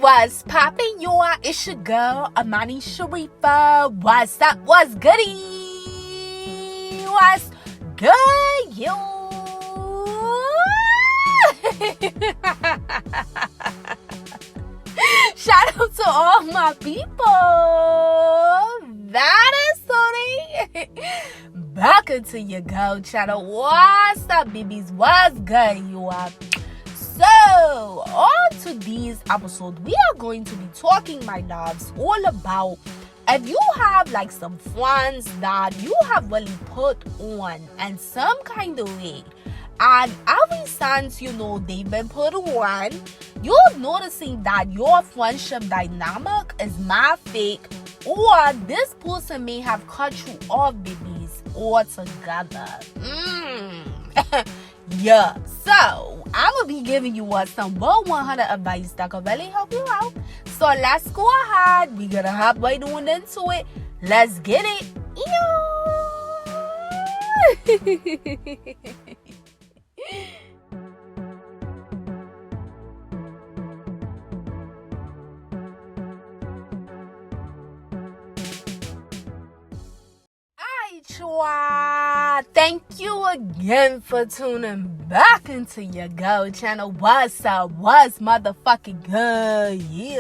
What's poppin', y'all? It's your girl, AmaniSharifah. What's up? What's goody? What's good, yo? Shout out to all my people. That is Tony. Back into your girl channel. What's up, babies? What's good, you are? So, on today's episode, we are going to be talking, my loves, all about if you have like some funds that you have really put on in some kind of way, and ever since they've been put on, you're noticing that your friendship dynamic is mad fake, or this person may have cut you off, babies, altogether. Yeah, so I'm gonna be giving you some 100 advice that can really help you out. So let's go ahead. We're gonna hop right on into it. Let's get it. Thank you again for tuning back into your girl channel. What's up? What's motherfucking good? Yeah.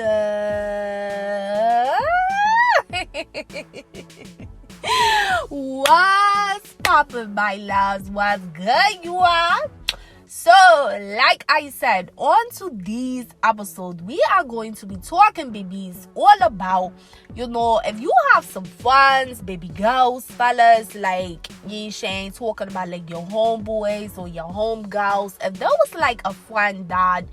What's poppin', my loves? What's good, you are? So, like I said, on today's episode, we are going to be talking, babies, all about, if you have some friends, baby girls, fellas, like, you ain't talking about, like, your homeboys or your homegirls. If there was, like, a friend that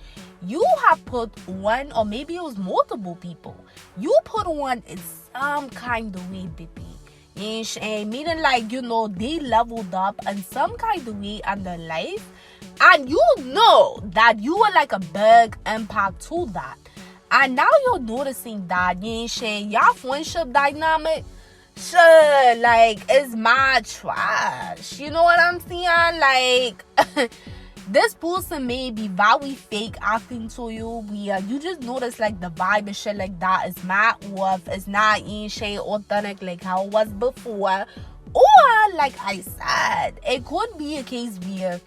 you have put on, or maybe it was multiple people, you put on in some kind of way, baby. Meaning, like, they leveled up in some kind of way in their life. And you know that you were like a big impact to that. And now you're noticing that your friendship dynamic, like, is my trash. You know what I'm saying? Like, this person may be very fake acting to you. You just notice, like, the vibe and shit like that is not worth. It's not authentic like how it was before. Or, like I said, it could be a case where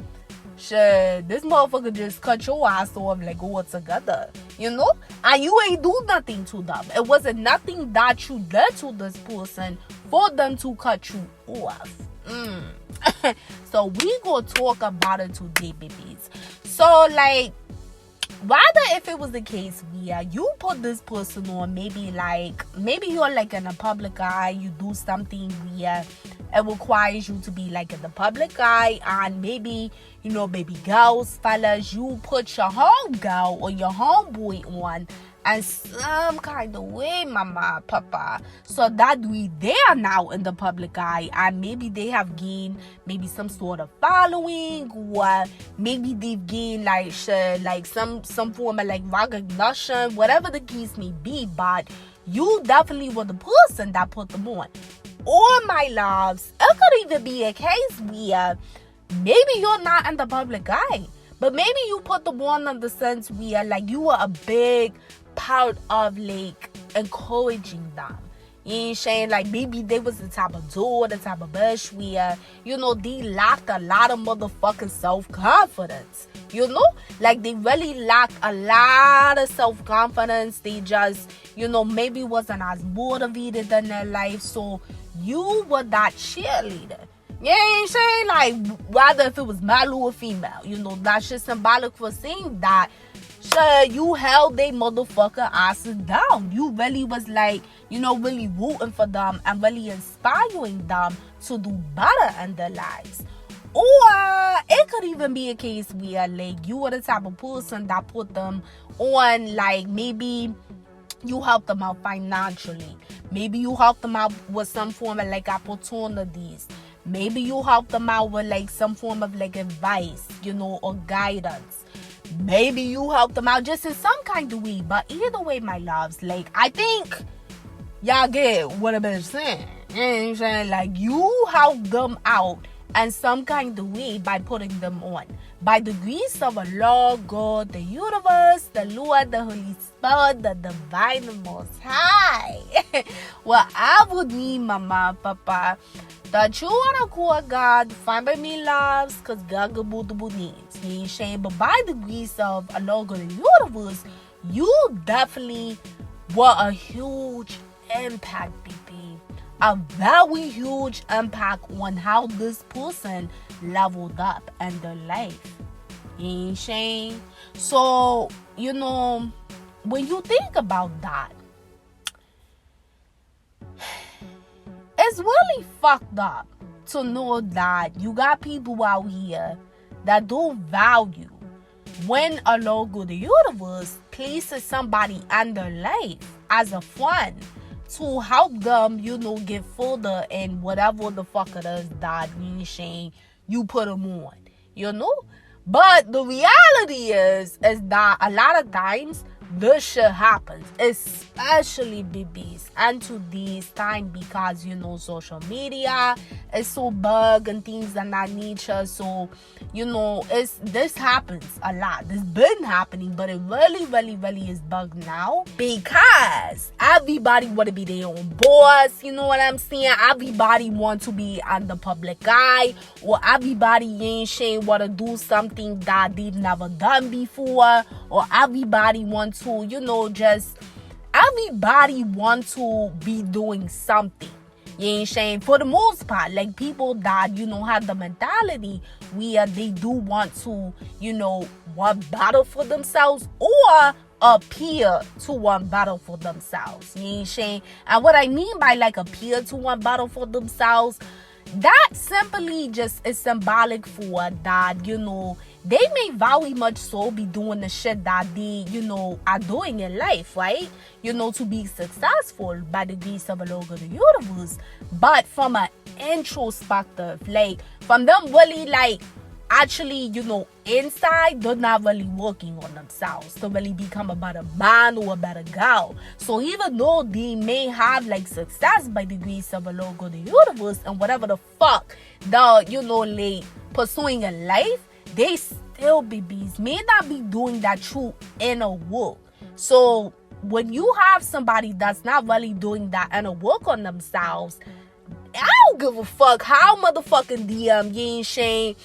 this motherfucker just cut your ass off like all together, and you ain't do nothing to them. It wasn't nothing that you did to this person for them to cut you off. So we gonna talk about it today, babies. So, like, rather if it was the case where you put this person on, maybe you're like in a public eye, you do something where it requires you to be like in the public eye, and maybe baby girls, fellas, you put your homegirl or your homeboy on and some kind of way, mama, papa, so that they are now in the public eye, and maybe they have gained maybe some sort of following, or maybe they've gained like some form of like recognition, whatever the case may be. But you definitely were the person that put them on. Or, my loves, it could even be a case where maybe you're not in the public eye, but maybe you put them on in the sense where, like, you were a big part of, like, encouraging them. You ain't saying, like, maybe they was the type of dude, the type of bitch where, they lacked a lot of motherfucking self-confidence. Like, they really lacked a lot of self-confidence. They just, maybe wasn't as motivated in their life. So you were that cheerleader. You ain't saying, like, rather if it was male or female, that's just symbolic for saying that, you held they motherfucker asses down. You really was like, really rooting for them and really inspiring them to do better in their lives. Or it could even be a case where, like, you were the type of person that put them on, like, maybe you helped them out financially. Maybe you helped them out with some form of, like, opportunities. Maybe you help them out with, like, some form of, like, advice, or guidance. Maybe you help them out just in some kind of way. But either way, my loves, like, I think y'all get what I've been saying. You know what I'm saying? Like, you help them out and some kind of way by putting them on. By the grace of Allah, God, the universe, the Lord, the Holy Spirit, the Divine, the Most High. Well, I would need Mama, Papa, that you want to call God, find by me loves, because God got multiple names. He ain't shame, but by the grace of Allah, God, the universe, you definitely were a huge impact, baby. A very huge impact on how this person leveled up in their life. You ain't shame. So, you know, when you think about that, it's really fucked up to know that you got people out here that don't value when a logo, the universe, places somebody in their life as a friend to help them, you know, get further in whatever the fuck it is that you put them on, you know? But the reality is that a lot of times this shit happens, especially babies, and to this time because, you know, social media is so big and things of that nature. So, you know, this happens a lot. This been happening, but it really, really, really is big now because everybody want to be their own boss. You know what I'm saying? Everybody want to be on the public eye, or everybody ain't shame want to do something that they've never done before, or everybody want to, you know, just everybody want to be doing something. You ain't saying for the most part, like people that, you know, have the mentality where they do want to, you know, want battle for themselves or appear to want battle for themselves. You ain't saying, and what I mean by like appear to want battle for themselves, that simply just is symbolic for that, you know, they may very much so be doing the shit that they, you know, are doing in life, right? You know, to be successful by the grace of Allah, the universe. But from an introspective, like, from them really, like, actually, you know, inside, they're not really working on themselves to really become a better man or a better girl. So even though they may have, like, success by the grace of Allah, the universe, and whatever the fuck the, you know, like, pursuing in life, they still, babies, may not be doing that true inner work. So when you have somebody that's not really doing that inner work on themselves, I don't give a fuck how motherfucking DM, you ain't shame,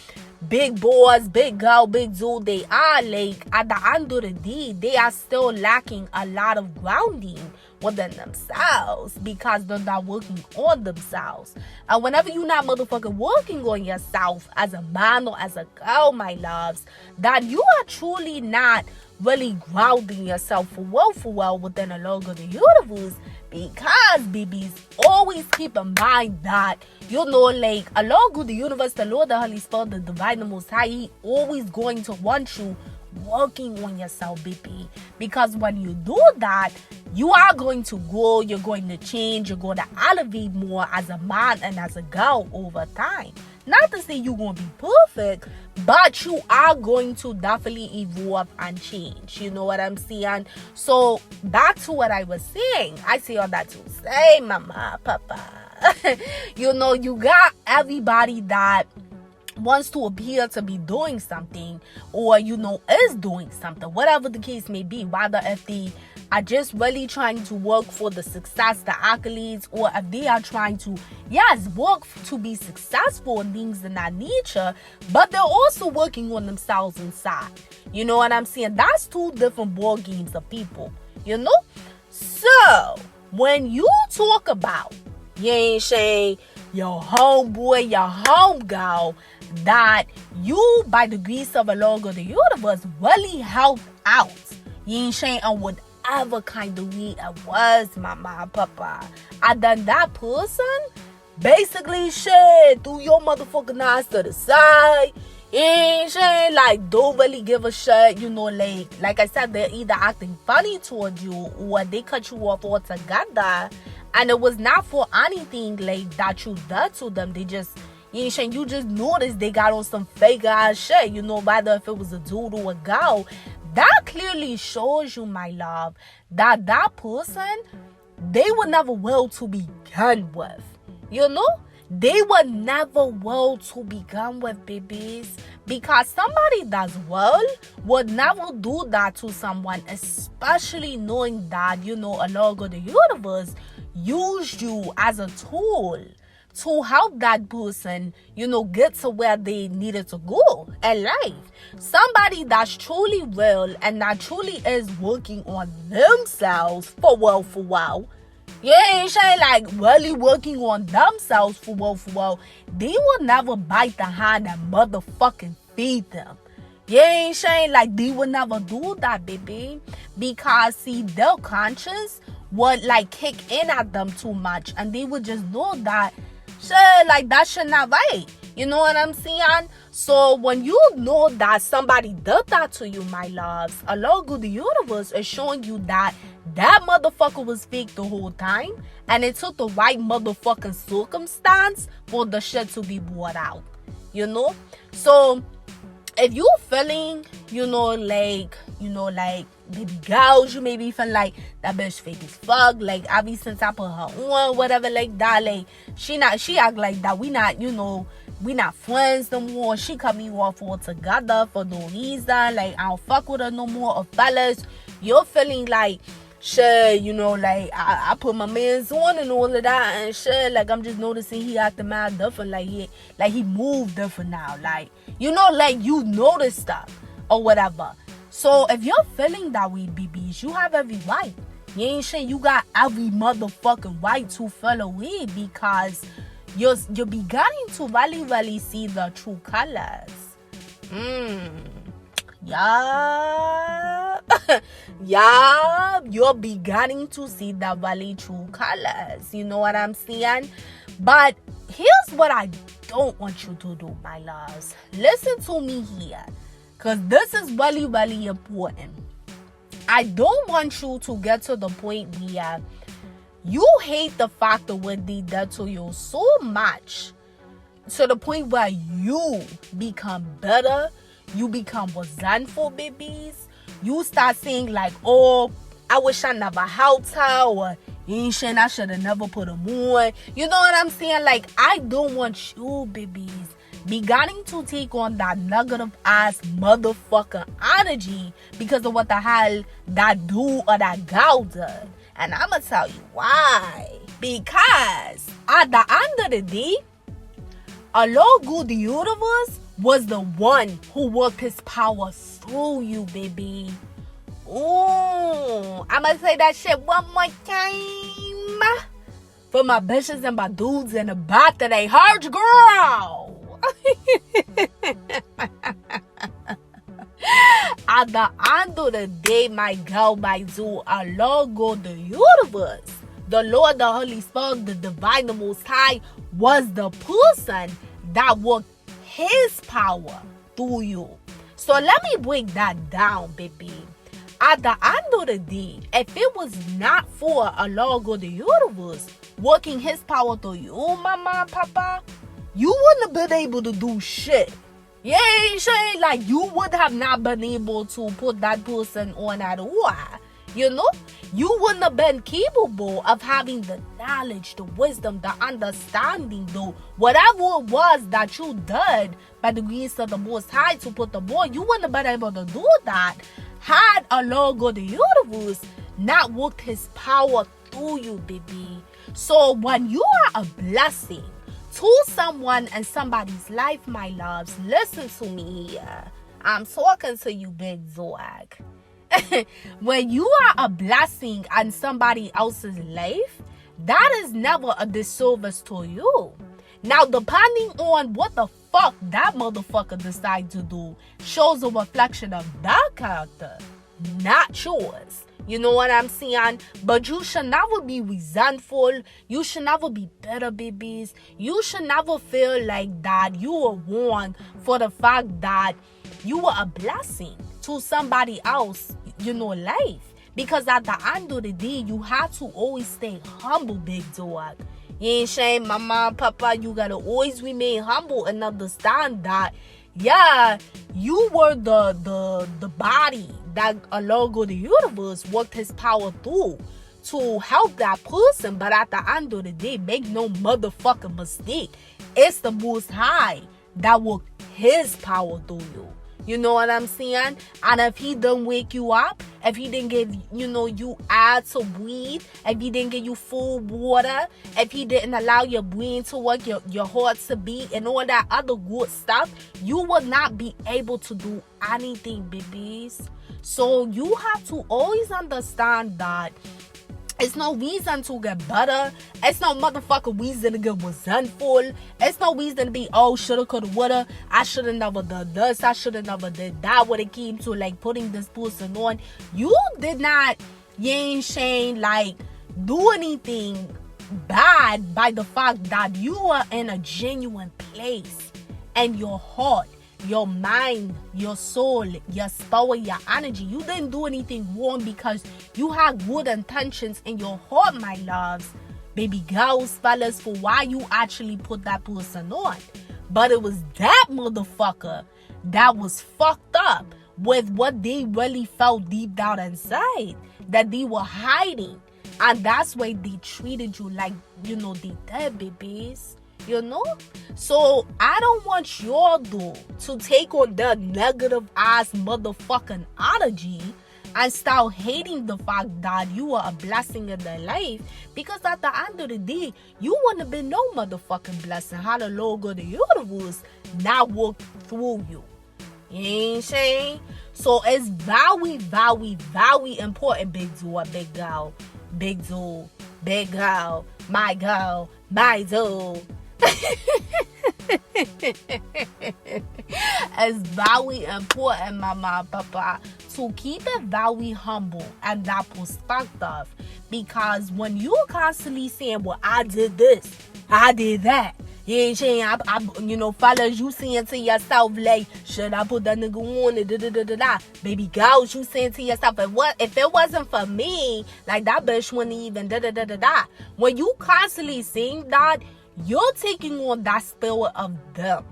big boys, big girl, big dude they are, like, at the end of the day, they are still lacking a lot of grounding within themselves because they're not working on themselves. And whenever you're not motherfucking working on yourself as a man or as a girl, my loves, that you are truly not really grounding yourself for well within a logo of the universe. Because, babies, always keep in mind that, you know, like, along with the universe, the Lord, the Holy Spirit, the Divine, the Most High, He always going to want you working on yourself, baby. Because when you do that, you are going to grow, you're going to change, you're going to elevate more as a man and as a girl over time. Not to say you're going to be perfect, but you are going to definitely evolve and change. You know what I'm saying? So back to what I was saying. I say all that to say, mama, papa. You know, you got everybody that wants to appear to be doing something, or, you know, is doing something, whatever the case may be, whether if they are just really trying to work for the success, the accolades, or if they are trying to, yes, work to be successful in things in that nature, but they're also working on themselves inside. You know what I'm saying? That's two different ball games of people, you know? So, when you talk about, you ain't saying your homeboy, your homegirl, that you, by the grace of Allah or the universe, really helped out, you ain't saying, on whatever kind of way it was, mama, papa, and then that person basically shit threw your motherfucking ass to the side. You ain't saying, like, don't really give a shit, you know, like I said, they're either acting funny towards you or they cut you off altogether, and it was not for anything like that you did to them. They just, you just noticed they got on some fake ass shit, you know, whether if it was a dude or a girl. That clearly shows you, my love, that person, they were never well to begin with, you know? They were never well to begin with, babies. Because somebody that's well would never do that to someone, especially knowing that, Allah God, the universe, used you as a tool to help that person, get to where they needed to go in life. Somebody that's truly well and that truly is working on themselves for well. Yeah, ain't like really working on themselves for well. They will never bite the hand that motherfucking feed them. Yeah, ain't like they will never do that, baby. Because see, their conscience would like kick in at them too much, and they would just know that shit, like that shit not right. You know what I'm saying? So when you know that somebody did that to you, my loves, Allah good, the universe is showing you that motherfucker was fake the whole time, and it took the right motherfucking circumstance for the shit to be brought out. So if you feeling, like baby girls, you may be feeling like that bitch fake as fuck, like Abby since I put her on, whatever, like that, like she act like that, we not friends no more, she cut me off altogether for no reason, like I don't fuck with her no more, or fellas, you're feeling like shit, like I put my mans on and all of that and shit, like I'm just noticing he acting mad different, like he moved different now, like like you notice stuff or whatever. So if you're feeling that way, BBs, you have every right. You ain't saying you got every motherfucking right to feel away, because you're beginning to really see the true colors. Yeah. Yeah, you're beginning to see the really true colors. You know what I'm saying? But here's what I don't want you to do, my loves. Listen to me here, because this is really important. I don't want you to get to the point where you hate the fact of what they did to you so much, to the point where you become better, you become resentful, babies. You start saying like, oh, I wish I never helped her, or I should have never put him on. You know what I'm saying? Like, I don't want you, babies, beginning to take on that negative ass motherfucker energy because of what the hell that dude or that gal did. And I'm gonna tell you why. Because at the end of the day, Allah good, the universe, was the one who worked his power through you, baby. Ooh, I'm gonna say that shit one more time for my bitches and my dudes in the back that ain't heard, girl. At the end of the day, my girl, my dude, Allah God, the universe, the Lord, the Holy Spirit, the Divine, the Most High, was the person that worked his power through you. So let me break that down, baby. At the end of the day, if it was not for Allah God, the universe, working his power through you, mama, papa, you wouldn't have been able to do shit. Yeah, shit, like you would have not been able to put that person on at all. You wouldn't have been capable of having the knowledge, the wisdom, the understanding, though. Whatever it was that you did by the grace of the Most High to put the boy, you wouldn't have been able to do that had Allah God, the universe, not worked his power through you, baby. So when you are a blessing to someone in somebody's life, my loves, listen to me here. I'm talking to you, big Zoag. When you are a blessing in somebody else's life, that is never a disservice to you. Now, depending on what the fuck that motherfucker decides to do, shows a reflection of that character, not yours. You know what I'm saying? But you should never be resentful. You should never be bitter, babies. You should never feel like that you were wrong for the fact that you were a blessing to somebody else, life. Because at the end of the day, you have to always stay humble, big dog. You ain't saying, mama, papa, you gotta always remain humble and understand that, yeah, you were the body that Allah God, the universe, worked his power through to help that person. But at the end of the day, make no motherfucking mistake, it's the Most High that will his power through you. You know what I'm saying? And if he didn't wake you up, if he didn't give, you air to breathe, if he didn't give you food, water, if he didn't allow your brain to work, your heart to beat, and all that other good stuff, you will not be able to do anything, babies. So you have to always understand that it's no reason to get better. It's no motherfucking reason to get resentful. It's no reason to be, oh, shoulda, coulda, woulda. I shoulda never done this. I shoulda never did that when it came to, like, putting this person on. You did not, do anything bad by the fact that you are in a genuine place. And your heart, your mind, your soul, your spirit, your energy. You didn't do anything wrong because you had good intentions in your heart, my loves. Baby girls, fellas, for why you actually put that person on. But it was that motherfucker that was fucked up with what they really felt deep down inside that they were hiding. And that's why they treated you like, they dead, babies. So I don't want y'all to take on the negative ass motherfucking energy and start hating the fact that you are a blessing in their life, because at the end of the day, you wouldn't have been no motherfucking blessing how the Lord of the universe not work through you. You ain't saying? So it's very, very, very important, big dude, big girl, big dude, big girl, my girl, my dude. It's very important, mama, papa, to keep it very humble and that perspective, because when you constantly saying, well, I did this, I did that, you ain't saying, fellas, you saying to yourself, like, should I put that nigga on it, baby girls, you saying to yourself, if it wasn't for me, like, that bitch wouldn't even when you constantly saying that, you're taking on that spirit of them.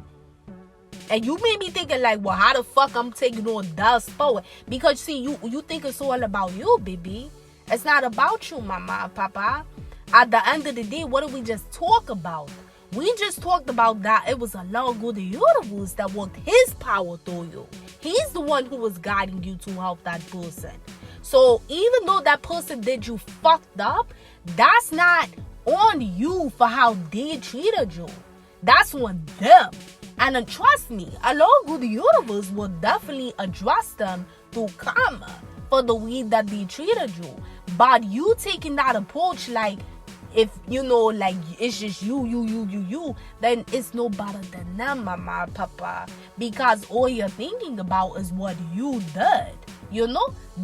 And you made me thinking, like, well, how the fuck I'm taking on that spirit? Because, see, you think it's all about you, baby. It's not about you, mama, papa. At the end of the day, what did we just talk about? We just talked about that it was a Lord of the universe that worked his power through you. He's the one who was guiding you to help that person. So even though that person did you fucked up, that's not on you for how they treated you. That's on them. And then trust me, along with the universe will definitely address them through karma for the way that they treated you. But you taking that approach, like, if it's just you, then it's no better than them, mama, papa, because all you're thinking about is what you did.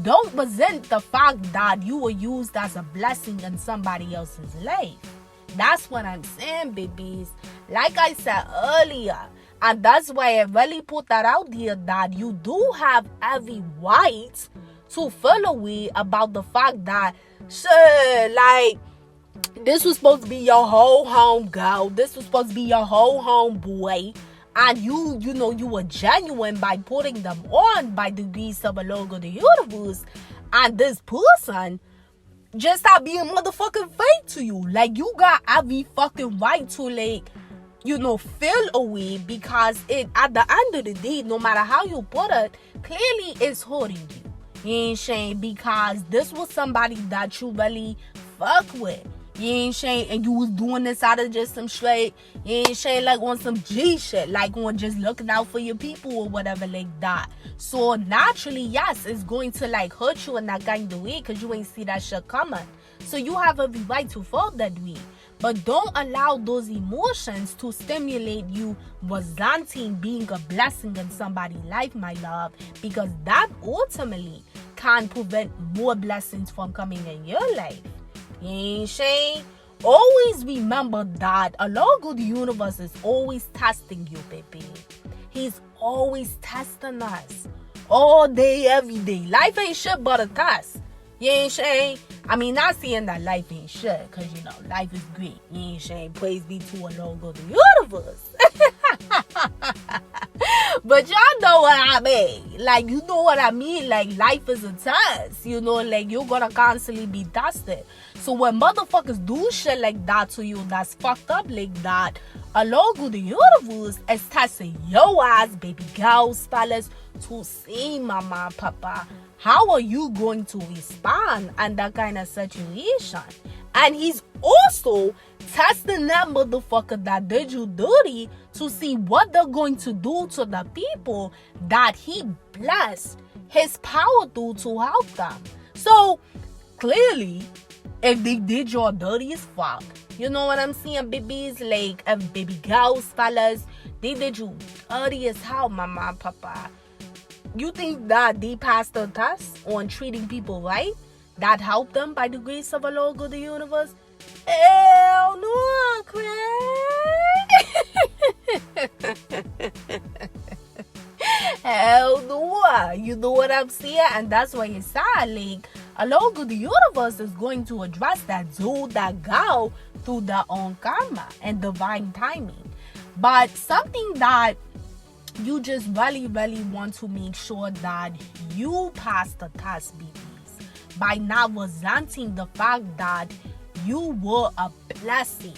Don't resent the fact that you were used as a blessing in somebody else's life. That's what I'm saying, babies. Like I said earlier, and that's why I really put that out there, that you do have every right to feel away about the fact that, shit, like, this was supposed to be your whole home girl. This was supposed to be your whole home boy. And you were genuine by putting them on by the grace of a Lord of the universe. And this person just stop being motherfucking fake to you. Like, you got every fucking right to, like, feel away, because at the end of the day, no matter how you put it, clearly it's hurting you. You ain't saying, because this was somebody that you really fuck with. You ain't saying, and you was doing this out of just some straight, you ain't saying, like, on some G shit, like on just looking out for your people or whatever like that. So naturally, yes, it's going to, like, hurt you in that kind of way, because you ain't see that shit coming. So you have every right to feel that way. But don't allow those emotions to stimulate you resenting being a blessing in somebody's life, my love, because that ultimately can prevent more blessings from coming in your life. You ain't saying? Always remember that a Lord of the universe is always testing you, baby. He's always testing us. All day, every day. Life ain't shit but a test. You ain't saying? I mean, not saying that life ain't shit, because, life is great. You ain't saying? Praise be to a Lord of the universe. But y'all know what I mean. Like, you know what I mean? Like, life is a test. You know, like, you're gonna constantly be tested. So when motherfuckers do shit like that to you, that's fucked up like that, along with the universe is testing your ass, baby girls, fellas, to see mama and papa. How are you going to respond in that kind of situation? And he's also testing that motherfucker that did you dirty to see what they're going to do to the people that he blessed his power through to help them. So clearly, if they did your dirty as fuck, you know what I'm saying, babies? Like, if baby girls, fellas, they did you dirty as hell, mama and papa. You think that they passed the test on treating people right? That helped them by the grace of the Lord of the universe? Hell no, Craig. Hell no. You know what I'm saying? And that's why it's sad. Like, along with the universe is going to address that dude, that girl, through their own karma and divine timing. But something that you just really, really want to make sure that you pass the test, babies, by not resenting the fact that you were a blessing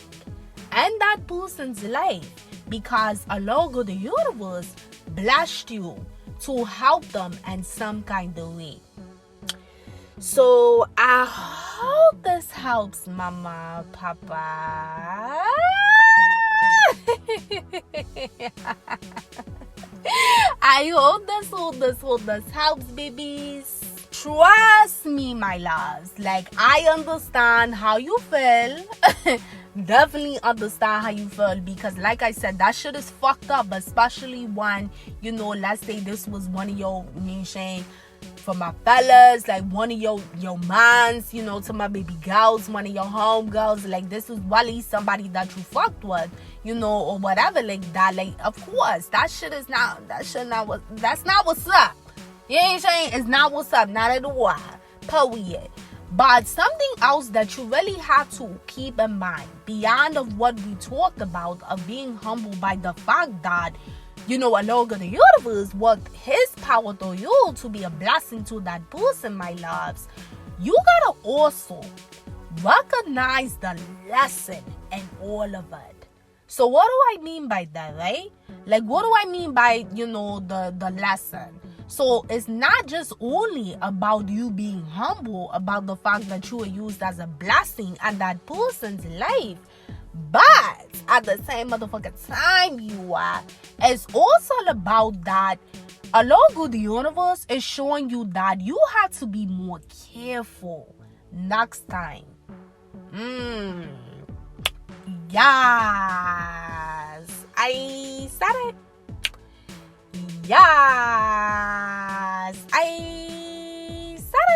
in that person's life, because along with the universe blessed you to help them in some kind of way. So I hope this helps, mama, papa. I hope this helps, babies. Trust me, my loves. Like, I understand how you feel. Definitely understand how you feel, because like I said, that shit is fucked up, especially when, you know, let's say this was one of your nation, for my fellas, like one of your mans, you know, to my baby girls, one of your home girls, like this was really somebody that you fucked with, you know, or whatever like that. Like, of course, that's not what's up. You ain't saying it's not what's up, not at all. Period. But something else that you really have to keep in mind, beyond of what we talked about, of being humble by the fact that, you know, along of the universe worked his power through you to be a blessing to that person, my loves. You gotta also recognize the lesson in all of it. So what do I mean by that, right? Like, what do I mean by, you know, the lesson? So it's not just only about you being humble about the fact that you are used as a blessing in that person's life, but at the same motherfucking time you are, it's also about that along with the universe is showing you that you have to be more careful next time. Yes, I said it. Yes, I said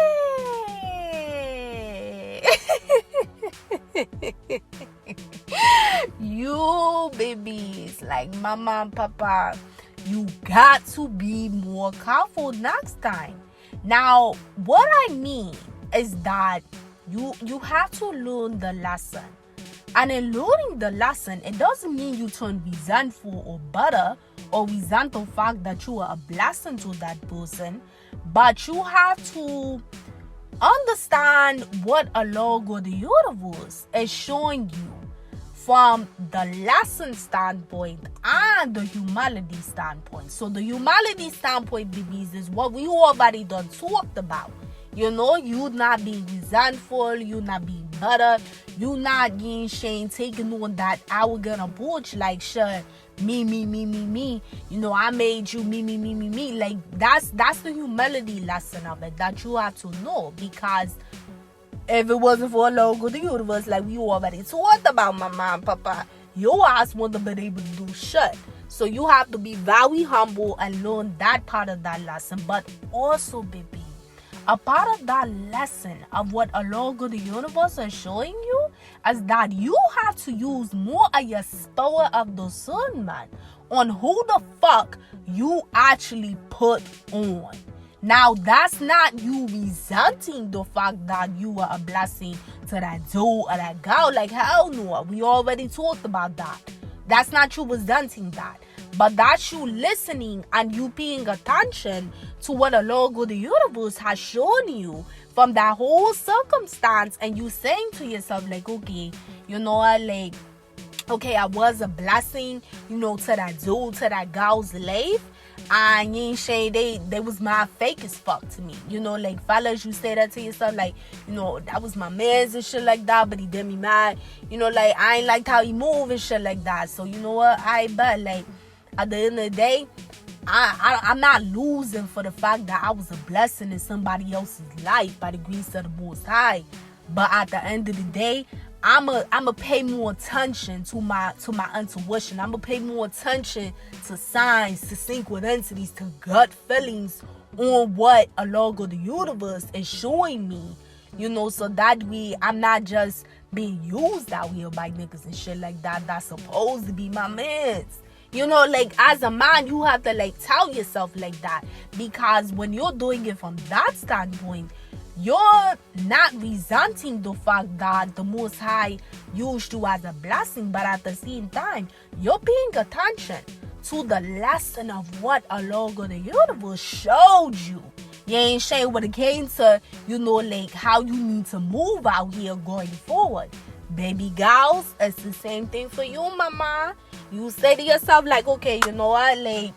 it. You babies, like mama and papa, you got to be more careful next time. Now, what I mean is that you have to learn the lesson. And in learning the lesson, it doesn't mean you turn resentful or bitter or resent the fact that you are a blessing to that person. But you have to understand what Allah or the universe is showing you from the lesson standpoint and the humility standpoint. So the humility standpoint, babies, is what we already done talked about. You know, you not being resentful, you not being bitter, you not getting shame, taking on that arrogant approach, like, sure, me. You know, I made you me. Like, that's the humility lesson of it that you have to know, because if it wasn't for a logo, the universe, like we already talked about, my mom, papa, your ass wouldn't have been able to do shit. So you have to be very humble and learn that part of that lesson. But also, baby, a part of that lesson of what a logo the universe is showing you is that you have to use more of your spirit of discernment on who the fuck you actually put on. Now, that's not you resenting the fact that you are a blessing to that dude or that girl. Like, hell no. We already talked about that. That's not you resenting that. but that's you listening and you paying attention to what the Lord of the universe has shown you from that whole circumstance, and you saying to yourself, like, okay, you know what, like, okay, I was a blessing, you know, to that dude, to that girl's life. And you ain't saying they was my fake as fuck to me. You know, like, fellas, you say that to yourself, like, you know, that was my man's and shit like that, but he did me mad. You know, like, I ain't liked how he moved and shit like that. So, you know what, but, like, at the end of the day, I'm not losing for the fact that I was a blessing in somebody else's life by the grace of the Most High. But at the end of the day, I'ma pay more attention to my intuition. I'ma pay more attention to signs, to synchronicities, to gut feelings on what a log of the universe is showing me. You know, so that way I'm not just being used out here by niggas and shit like that that's supposed to be my mans. You know, like, as a man, you have to, like, tell yourself like that. Because when you're doing it from that standpoint, you're not resenting the fact that the Most High used you as a blessing, but at the same time, you're paying attention to the lesson of what a Lord of the universe showed you. You ain't saying when it came to, you know, like, how you need to move out here going forward. Baby girls, it's the same thing for you, mama. You say to yourself, like, okay, you know what, like,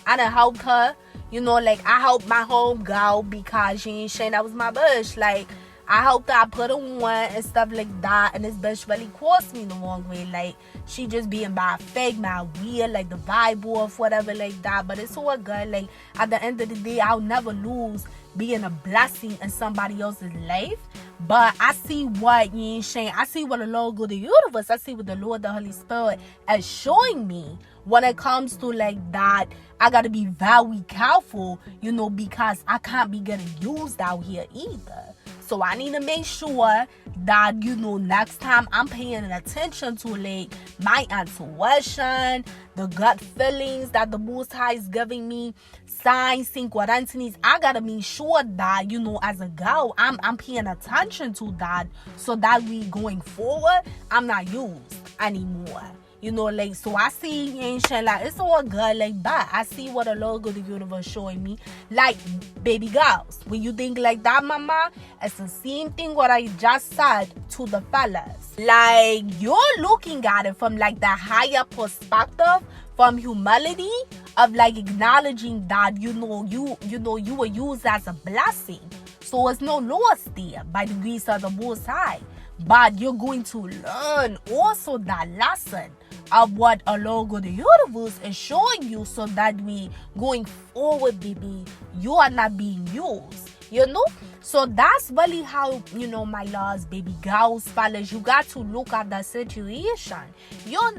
I done helped her. You know, like, I helped my home girl because she ain't saying that was my bitch. Like, I helped her, I put her on and stuff like that. And this bitch really crossed me the wrong way. Like, she just being my fake, my weird, like, the vibe off, whatever, like that. But it's all good. Like, at the end of the day, I'll never lose being a blessing in somebody else's life. But I see what you ain't saying. I see what the Lord of the universe, I see what the Lord, the Holy Spirit is showing me when it comes to, like, that. I gotta be very careful, you know, because I can't be getting used out here either. So I need to make sure that, you know, next time I'm paying attention to, like, my intuition, the gut feelings that the Most High is giving me, signs, synchronicities. I gotta make sure that, you know, as a girl, I'm paying attention to that, so that we going forward, I'm not used anymore. You know, like, so I see ancient, like, it's all good, like, but I see what the Lord of the universe showing me. Like, baby girls, when you think like that, mama, it's the same thing what I just said to the fellas. Like, you're looking at it from, like, the higher perspective, from humility, of, like, acknowledging that, you know, you were used as a blessing. So it's no loss there by the grace of the Most High. But you're going to learn also that lesson of what a Lord of the universe is showing you, so that we going forward, baby, you are not being used. You know? So that's really how, you know, my loves, baby girls, fellas, you got to look at the situation. You're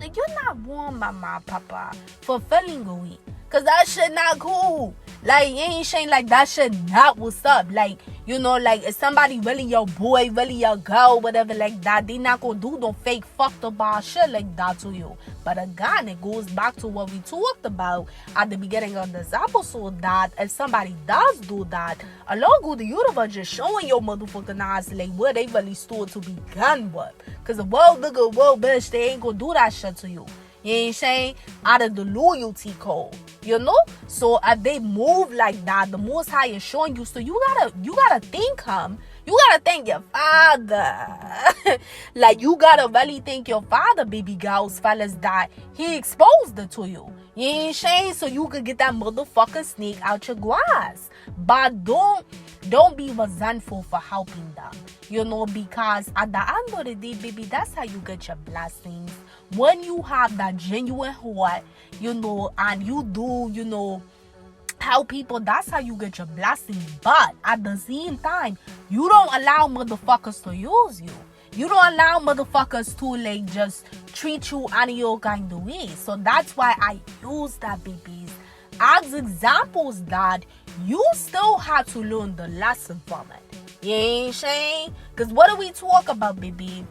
not wrong, mama, papa, for feeling away. Cause that shit not cool. Like, you ain't saying, like, that shit not what's up. Like, you know, like, if somebody really your boy, really your girl, whatever like that, they not gonna do no fake fucked up shit like that to you. But again, it goes back to what we talked about at the beginning of this episode, that if somebody does do that, along with the universe just showing your motherfucking ass, like, where they really stood to begin with. Cause a world nigga, world bitch, they ain't gonna do that shit to you. You ain't saying? Out of the loyalty code, you know? So if they move like that, the Most High is showing you. So you gotta thank him. You gotta thank your father. Like, you gotta really thank your father, baby girls, fellas, that he exposed it to you. You ain't saying? So you could get that motherfucking snake out your grass. But don't be resentful for helping them. You know, because at the end of the day, baby, that's how you get your blessings. When you have that genuine heart, you know, and you do, you know, help people, that's how you get your blessings. But at the same time, you don't allow motherfuckers to use you. You don't allow motherfuckers to, like, just treat you any your kind of way. So that's why I use that, babies, as examples that you still have to learn the lesson from it. You ain't saying? Because what do we talk about, baby?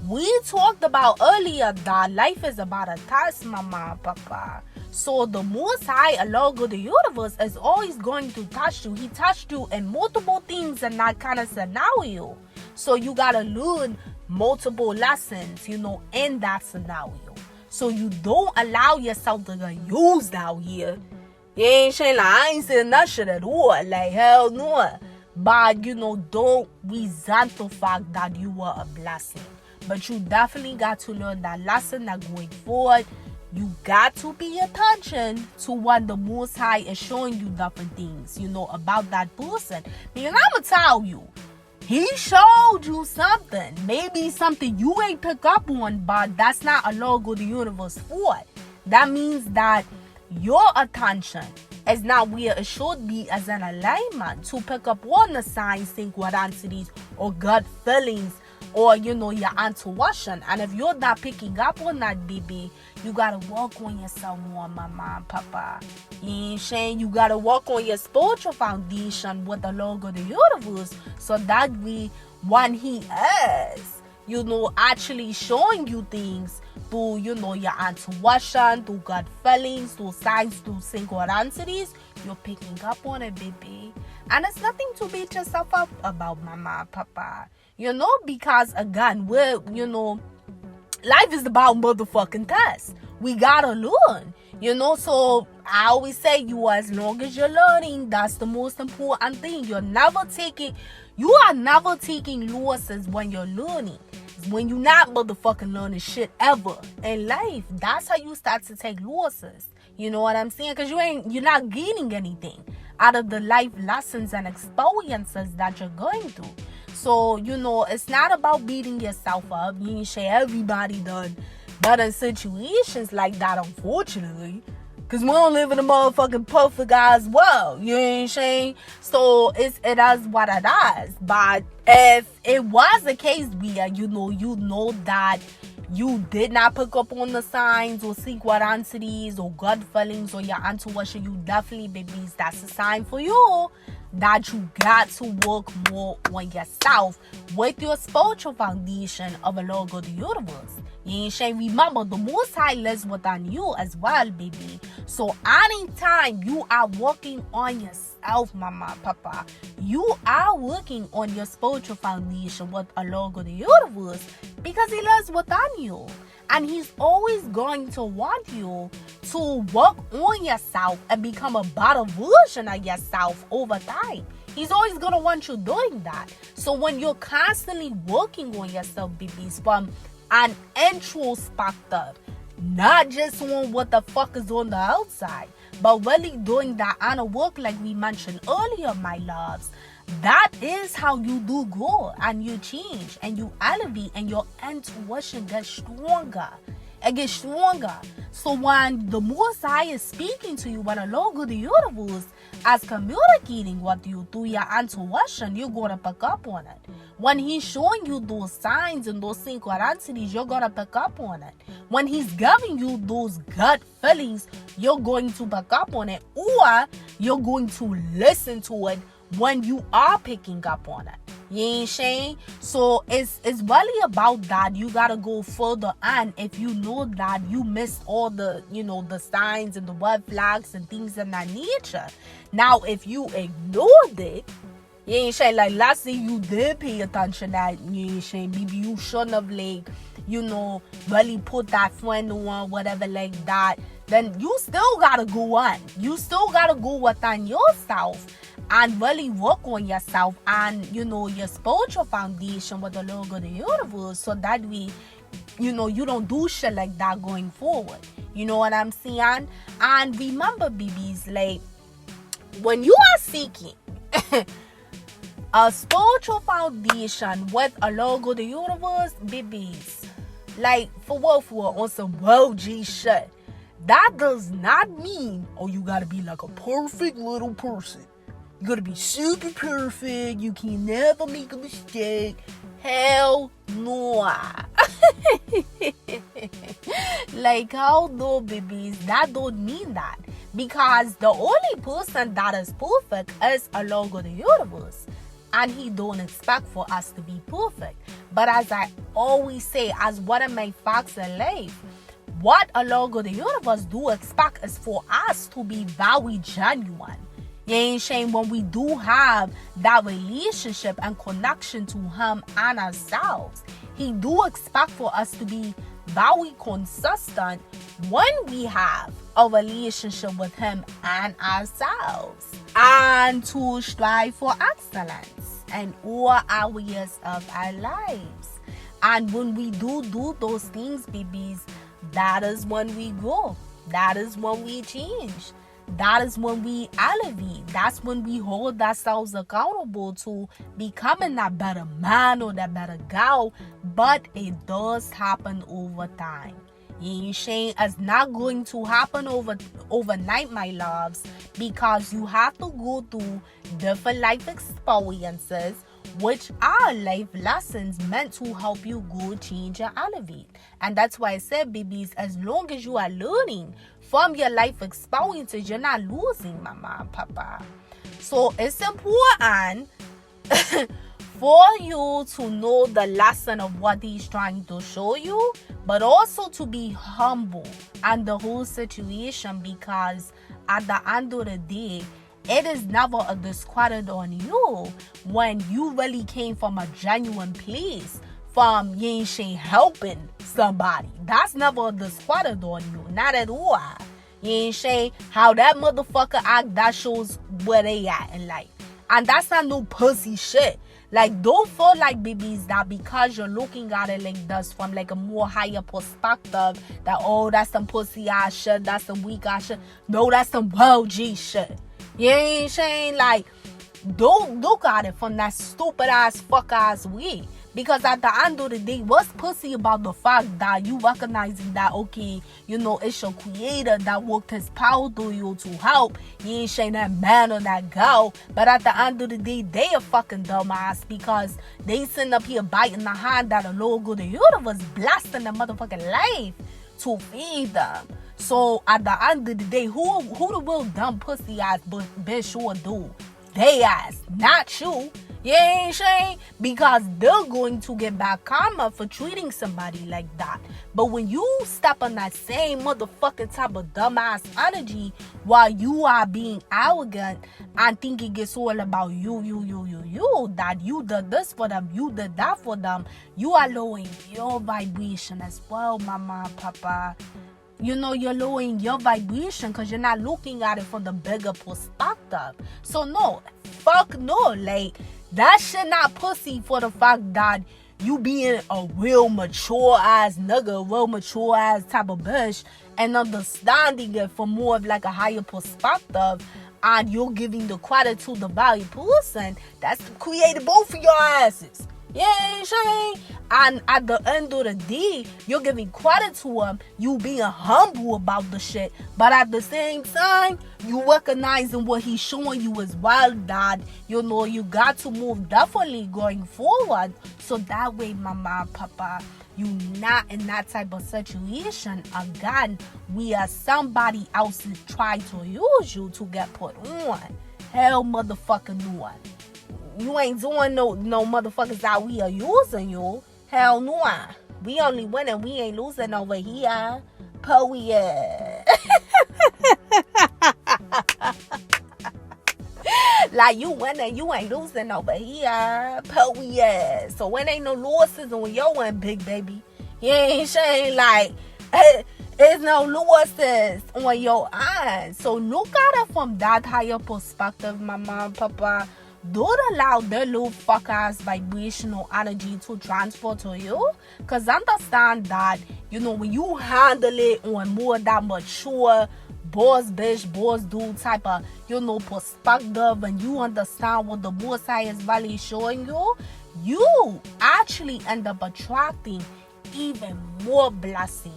We talked about earlier that life is about a test, mama, papa. So the Most High, along with the universe, is always going to touch you. He touched you in multiple things in that kind of scenario. So you gotta learn multiple lessons, you know, in that scenario. so you don't allow yourself to get used out here. You ain't saying like, I ain't saying that shit at all. Like, hell no. But, don't resent the fact that you were a blessing. But you definitely got to learn that lesson that going forward, you got to pay attention to when the Most High is showing you different things, about that person. Because I'm going to tell you, he showed you something. Maybe something you ain't pick up on, but that's not a logo the universe for. That means that your attention is not where it should be as an alignment to pick up on the signs, synchronicities, or gut feelings, or your intuition. And if you're not picking up on that, baby, you gotta work on yourself more, mama and papa. You ain't saying you gotta work on your spiritual foundation with the Lord of the universe, so that way when he is actually showing you things through your intuition, through gut feelings, through signs, through synchronicities, you're picking up on it, baby. And it's nothing to beat yourself up about, mama and papa. Because again, we're, life is about motherfucking tests. We gotta learn, so I always say, as long as you're learning, that's the most important thing. You are never taking losses when you're learning. When you're not motherfucking learning shit ever in life, that's how you start to take losses. You know what I'm saying? Because you're not gaining anything out of the life lessons and experiences that you're going through. So, it's not about beating yourself up. You ain't say everybody done in situations like that, unfortunately. Because we don't live in a motherfucking perfect ass world. You ain't saying? So, it is what it is. But if it was a case where, you know that you did not pick up on the signs or synchronicities or gut feelings or your intuition, you definitely, babies, that's a sign for you that you got to work more on yourself with your spiritual foundation of a Lord of the universe. You ain't saying, remember, the Most High lives within you as well, baby. So anytime you are working on yourself, mama, papa, you are working on your spiritual foundation with a Lord of the universe, because he lives within you. And he's always going to want you to work on yourself and become a better version of yourself over time. He's always going to want you doing that. So when you're constantly working on yourself, babies, from an introspective, not just on what the fuck is on the outside, but really doing that inner work like we mentioned earlier, my loves, that is how you do grow and you change and you elevate and your intuition gets stronger. It gets stronger. So when the Most High is speaking to you, when the Lord of the universe is communicating with you through your intuition, you're going to pick up on it. When he's showing you those signs and those synchronicities, you're going to pick up on it. When he's giving you those gut feelings, you're going to pick up on it, or you're going to listen to it when you are picking up on it. You ain't saying? So it's really about that. You gotta go further on if you know that you missed all the the signs and the red flags and things of that nature. Now if you ignored it, you ain't saying, like, let's say you did pay attention that, you ain't saying, maybe you shouldn't have, like, really put that friend on, whatever like that, then you still gotta go on. You still gotta go within yourself and really work on yourself and, your spiritual foundation with the Lord of the universe, so that way, you don't do shit like that going forward. You know what I'm saying? And remember, babies, like, when you are seeking a spiritual foundation with a Lord of the universe, babies, like, for on some world G shit, that does not mean, you gotta be like a perfect little person. You gotta be super perfect. You can never make a mistake. Hell no. Like, hell no, babies. That don't mean that. Because the only person that is perfect is a Lord of the universe. And he don't expect for us to be perfect. But as I always say, as one of my facts in life, what a Lord of the universe do expect is for us to be very genuine. You ain't saying, when we do have that relationship and connection to him and ourselves, he do expect for us to be very consistent when we have a relationship with him and ourselves, and to strive for excellence in all areas of our lives. And when we do those things, babies, that is when we grow. That is when we change. That is when we elevate. That's when we hold ourselves accountable to becoming that better man or that better girl. But it does happen over time. It's not going to happen overnight, my loves, because you have to go through different life experiences, which are life lessons meant to help you grow, change, and elevate. And that's why I said, babies, as long as you are learning from your life experiences, you're not losing, mama and papa. So it's important for you to know the lesson of what he's trying to show you, but also to be humble and the whole situation, because at the end of the day, it is never a discredit on you when you really came from a genuine place, from helping somebody. That's never a discredit on you, not at all. How that motherfucker act, that shows where they at in life. And that's not no pussy shit. Like, don't feel like, babies, that because you're looking at it like this from like a more higher perspective, that, oh, that's some pussy ass shit, that's some weak ass shit. No, that's some wild G shit. You ain't saying, like, don't look at it from that stupid ass fuck ass way. Because at the end of the day, what's pussy about the fact that you recognizing that, okay, it's your creator that worked his power through you to help. You ain't saying that man or that girl. But at the end of the day, they a fucking dumbass, because they sitting up here biting the hand that the Lord of the universe blasting their motherfucking life to feed them. So at the end of the day, who the real dumb pussy ass bitch or dude? They ass, not you. You ain't saying? Because they're going to get back karma for treating somebody like that. But when you step on that same motherfucking type of dumbass energy while you are being arrogant and thinking it's all about you, that you did this for them, you did that for them, you are lowering your vibration as well, mama and papa. You're lowering your vibration because you're not looking at it from the bigger perspective. So no, fuck no, like, that shit not pussy for the fact that you being a real mature ass nigga, real mature ass type of bitch, and understanding it from more of like a higher perspective, and you're giving the credit to the value person that's created both of your asses. Yeah, saying? And at the end of the day, you're giving credit to him, you being humble about the shit, but at the same time, you recognizing what he's showing you as well, that you got to move definitely going forward, so that way, mama and papa, you not in that type of situation again where somebody else is trying to use you to get put on. Hell motherfucking no. You ain't doing no motherfuckers out here using you. Hell no. We only winning. We ain't losing over here. Period. Like, you winning, you ain't losing over here. Period. So when ain't no losses on your end, big baby. You ain't saying like there's no losses on your end. So look at it from that higher perspective, mama and papa. Don't allow their little fuck-ass vibrational energy to transfer to you. Because understand that, when you handle it on more that mature, boss bitch, boss dude type of, perspective, and you understand what the Most High is really showing you, you actually end up attracting even more blessings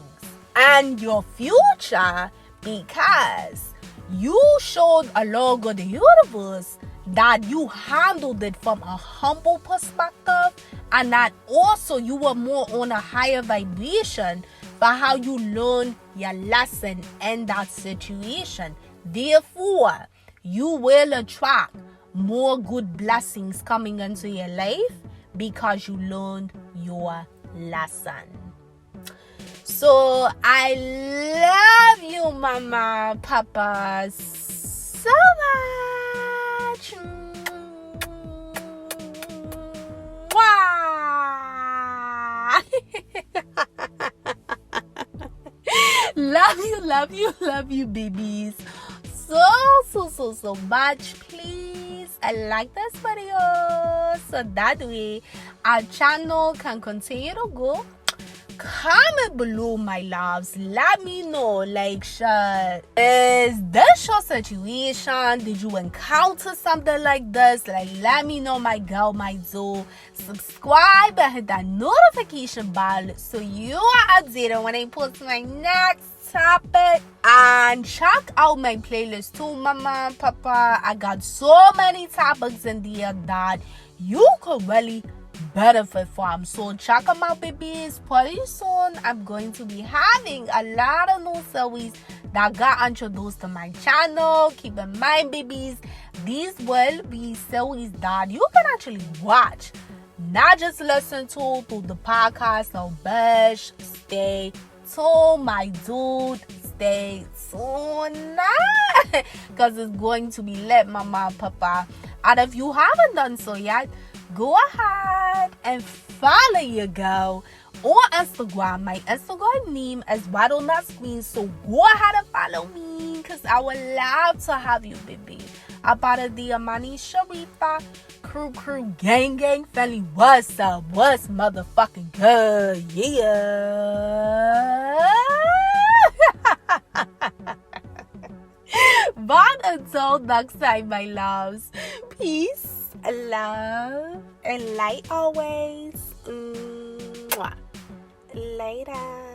and your future, because you showed a Lord of the universe that you handled it from a humble perspective, and that also you were more on a higher vibration for how you learn your lesson in that situation. Therefore, you will attract more good blessings coming into your life because you learned your lesson. So I love you, mama, papa, so much. Mwah. love you, babies. So much. Please like this video so that way our channel can continue to go. Comment below, my loves. Let me know, like, is this your situation? Did you encounter something like this? Like, let me know, my girl, my do. Subscribe and hit that notification bell so you are updated when I post my next topic. And check out my playlist too, mama, papa. I got so many topics in there that you could really benefit from. So check them out, babies. Pretty soon I'm going to be having a lot of new series that got introduced to my channel. Keep in mind, babies, these will be series that you can actually watch, not just listen to through the podcast. So bitch, stay tuned, my dude. Stay tuned, because it's going to be lit, mama, papa. And if you haven't done so yet, go ahead and follow your girl on Instagram. My Instagram name is right on that screen, so go ahead and follow me, because I would love to have you, baby. I'm part of the AmaniSharifah crew, gang, family. What's up? What's motherfucking good? Yeah. But until next time, my loves, peace, love, and light always. Later.